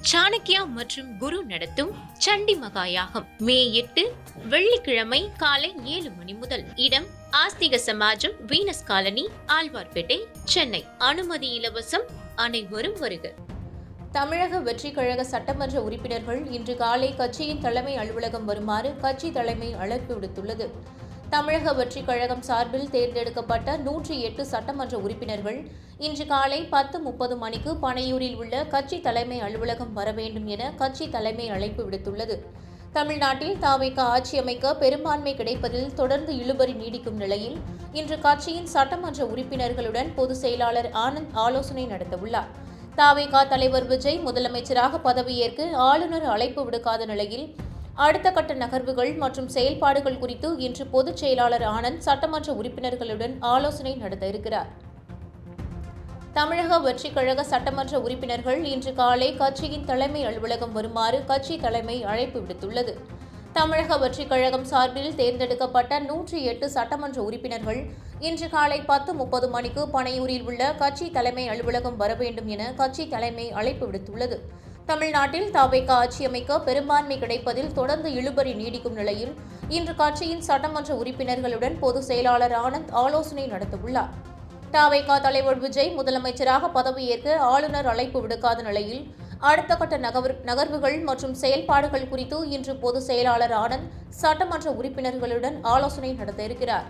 சாணக்கியா மற்றும் குரு நடத்தும் சண்டி மகாயாகம் மே 8 வெள்ளிக்கிழமை காலை 7 மணி முதல். இடம் ஆஸ்திக சமாஜம், வீனஸ் காலனி, ஆழ்வார்பேட்டை, சென்னை. அனுமதி இலவசம். அனைவரும் வருக. தமிழக வெற்றி கழக சட்டமன்ற உறுப்பினர்கள் இன்று காலை கட்சியின் தலைமை அலுவலகம் வருமாறு கட்சி தலைமை அழைப்பு விடுத்துள்ளது. தமிழக வெற்றி கழகம் சார்பில் தேர்ந்தெடுக்கப்பட்ட 108 சட்டமன்ற உறுப்பினர்கள் இன்று காலை 10:30 மணிக்கு பனையூரில் உள்ள கட்சி தலைமை அலுவலகம் வர வேண்டும் என கட்சி தலைமை அழைப்பு விடுத்துள்ளது. தமிழ்நாட்டில் தவிக ஆட்சி அமைக்க பெரும்பான்மை கிடைப்பதில் தொடர்ந்து இழுபறி நீடிக்கும் நிலையில் இன்று கட்சியின் சட்டமன்ற உறுப்பினர்களுடன் பொதுச் செயலாளர் ஆனந்த் ஆலோசனை நடத்தவுள்ளார். தவிக தலைவர் விஜய் முதலமைச்சராக பதவியேற்க ஆளுநர் அழைப்பு விடுக்காத நிலையில் அடுத்த கட்ட நகர்வுகள் மற்றும் செயல்பாடுகள் குறித்து இன்று பொதுச் செயலாளர் ஆனந்த் சட்டமன்ற உறுப்பினர்களுடன் ஆலோசனை நடத்த இருக்கிறார். தமிழக வெற்றி கழக சட்டமன்ற உறுப்பினர்கள் இன்று காலை கட்சியின் தலைமை அலுவலகம் வருமாறு கட்சி தலைமை அழைப்பு விடுத்துள்ளது. தமிழக வெற்றி கழகம் சார்பில் தேர்ந்தெடுக்கப்பட்ட 108 சட்டமன்ற உறுப்பினர்கள் இன்று காலை 10:30 மணிக்கு பனையூரில் உள்ள கட்சி தலைமை அலுவலகம் வர வேண்டும் என கட்சி தலைமை அழைப்பு விடுத்துள்ளது. தமிழ்நாட்டில் தவிக ஆட்சி அமைக்க பெரும்பான்மை கிடைப்பதில் தொடர்ந்து இழுபறி நீடிக்கும் நிலையில் இன்று கட்சியின் சட்டமன்ற உறுப்பினர்களுடன் பொதுச் செயலாளர் ஆனந்த் ஆலோசனை நடத்தவுள்ளார். தவிக தலைவர் விஜய் முதலமைச்சராக பதவியேற்க ஆளுநர் அழைப்பு விடுக்காத நிலையில் அடுத்த கட்ட நகர்வுகள் மற்றும் செயல்பாடுகள் குறித்து இன்று பொதுச் செயலாளர் ஆனந்த் சட்டமன்ற உறுப்பினர்களுடன் ஆலோசனை நடத்த இருக்கிறார்.